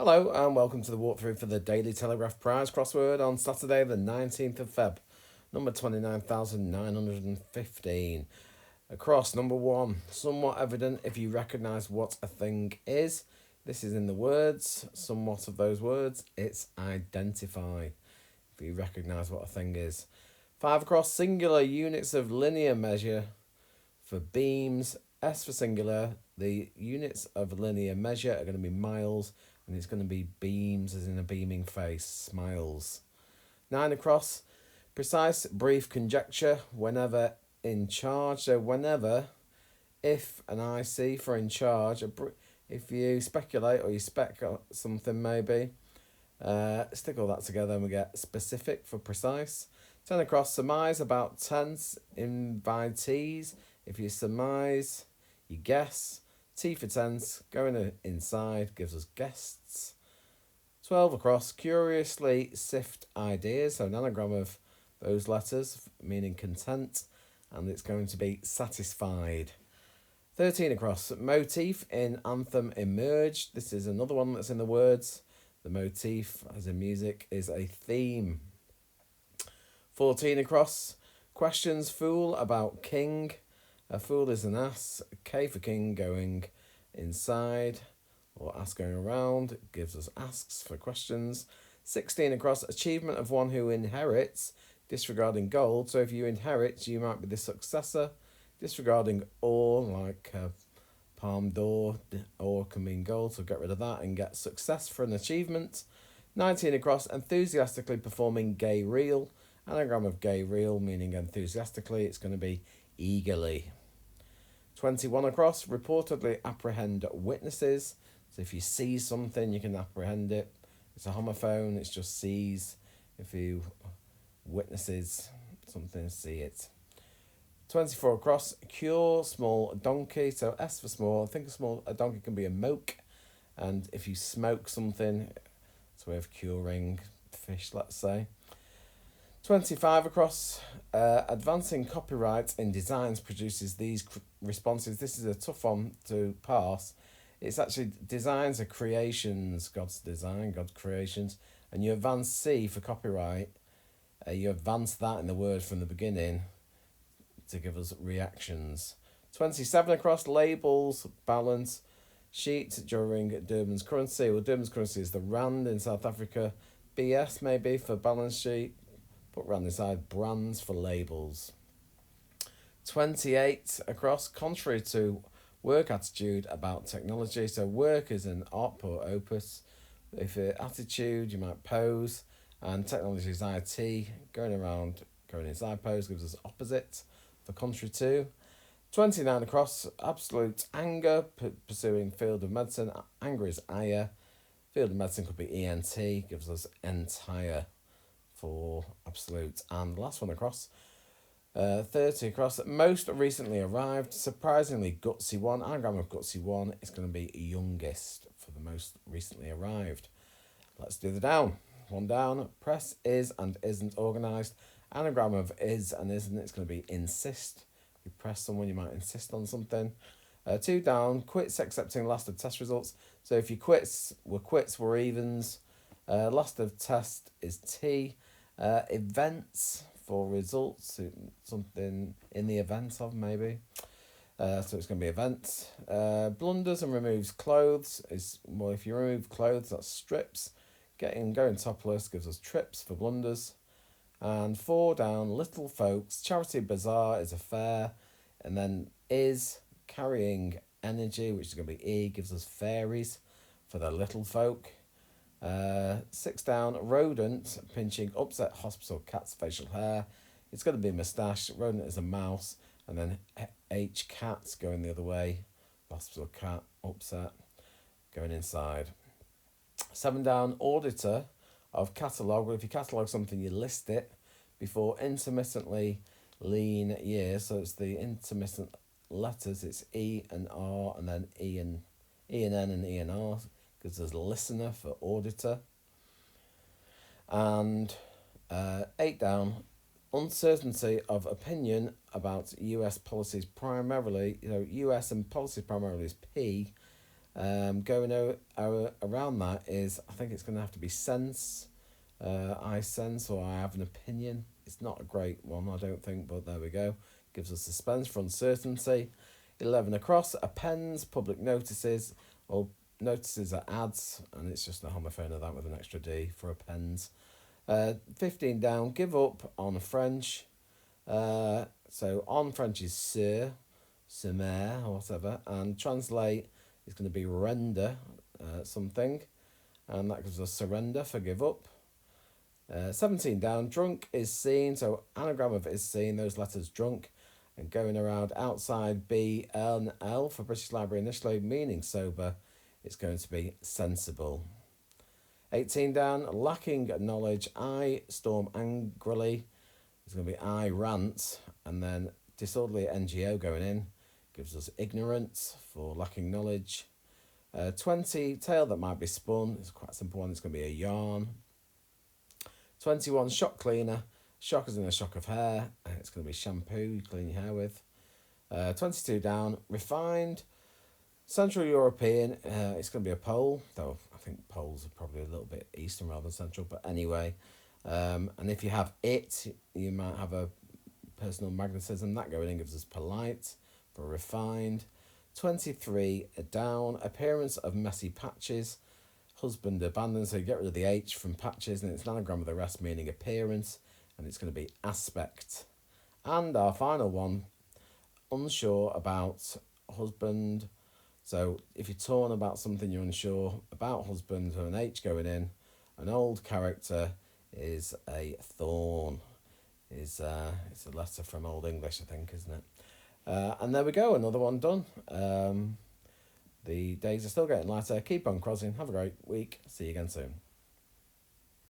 Hello and welcome to the walkthrough for the Daily Telegraph Prize crossword on Saturday the 19th of Feb, number 29,915. Across number 1, somewhat evident if you recognise what a thing is. This is in the words, somewhat of those words, it's identify if you recognise what a thing is. 5 across, singular units of linear measure for beams, S for singular, the units of linear measure are going to be miles, and it's going to be beams as in a beaming face, smiles. 9 across, precise, brief conjecture, whenever in charge. So whenever, if and IC for in charge, if you speculate or you spec something maybe, stick all that together and we get specific for precise. 10 across, surmise about tense, invitees. If you surmise, you guess. T for tense, going inside gives us guests. 12 across, curiously sift ideas, so an anagram of those letters, meaning content, and it's going to be satisfied. 13 across, motif in anthem emerged. This is another one that's in the words. The motif, as in music, is a theme. 14 across, questions fool about king. A fool is an ass. K for king going inside or ass going around gives us asks for questions. 16 across, achievement of one who inherits, disregarding gold. So if you inherit, you might be the successor. Disregarding ore, like palm d'or, ore can mean gold, so get rid of that and get success for an achievement. 19 across, enthusiastically performing gay reel. Anagram of gay reel, meaning enthusiastically, it's going to be eagerly. 21 across, reportedly apprehend witnesses. So if you see something, you can apprehend it. It's a homophone, it's just sees. If you witnesses something, see it. 24 across, cure small donkey. So S for small. I think a donkey can be a moke. And if you smoke something, it's a way of curing fish, let's say. 25 across, advancing copyright in designs produces these responses. This is a tough one to pass. It's actually designs are creations, God's design, God's creations. And you advance C for copyright. You advance that in the word from the beginning to give us reactions. 27 across, labels, balance, sheet during Durban's currency. Well, Durban's currency is the rand in South Africa. BS maybe for balance sheet. Put round inside, brands for labels. 28 across, contrary to work attitude about technology. So work is an op or opus. If attitude, you might pose. And technology is IT. Going inside pose gives us opposite for contrary to. 29 across, absolute anger, pursuing field of medicine. Anger is ire. Field of medicine could be ENT, gives us entire for absolute. And the last one across, 30 across, most recently arrived, surprisingly gutsy one. Anagram of gutsy one is going to be youngest for the most recently arrived. Let's do the down. One down, press is and isn't organised. Anagram of is and isn't, it's going to be insist. You press someone, you might insist on something. 2 down, quits accepting last of test results. So if you quits, we're evens. Last of test is T. Events for results, something in the event of maybe. So it's going to be events. Blunders and removes clothes is, well, if you remove clothes, that's strips. Going topless gives us trips for blunders. And 4 down, little folks. Charity bazaar is a fair. And then is carrying energy, which is going to be E, gives us fairies for the little folk. 6 down, rodent, pinching, upset hospital cat's facial hair. It's going to be moustache. Rodent is a mouse. And then H, cats going the other way. Hospital cat, upset, going inside. 7 down, auditor of catalogue. Well, if you catalogue something, you list it before intermittently lean years. So it's the intermittent letters. It's E and R, and then E and N and E and R. Gives us listener for auditor. And 8 down, uncertainty of opinion about US policies primarily. US and policy primarily is P. Around that is, I think it's going to have to be sense. I sense or I have an opinion. It's not a great one, I don't think, but there we go. Gives us suspense for uncertainty. 11 across, appends, public notices, or notices are ads, and it's just a homophone of that with an extra D for appends. 15 down, give up on French. So on French is sur, mer, or whatever, and translate is going to be render something, and that gives us surrender for give up. 17 down, drunk is seen, so anagram of is seen, those letters drunk, and going around outside B, N, L for British Library initially, meaning sober, it's going to be sensible. 18 down, lacking knowledge, I storm angrily, it's going to be I rant, and then disorderly NGO going in, gives us ignorance for lacking knowledge. 20, tale that might be spun, it's quite a simple one, it's going to be a yarn. 21, shock cleaner, shock as in a shock of hair, it's going to be shampoo you clean your hair with. 22 down, refined, Central European, it's going to be a pole, though I think poles are probably a little bit eastern rather than central, but anyway. And if you have it, you might have a personal magnetism. That going in gives us polite for refined. 23 down, appearance of messy patches, husband abandoned, so you get rid of the H from patches, and it's an anagram of the rest meaning appearance, and it's going to be aspect. And our final one, unsure about husband. So if you're torn about something you're unsure about husband, with an H going in, an old character is a thorn. It's a letter from Old English, I think, isn't it? And there we go, another one done. The days are still getting lighter. Keep on crossing. Have a great week. See you again soon.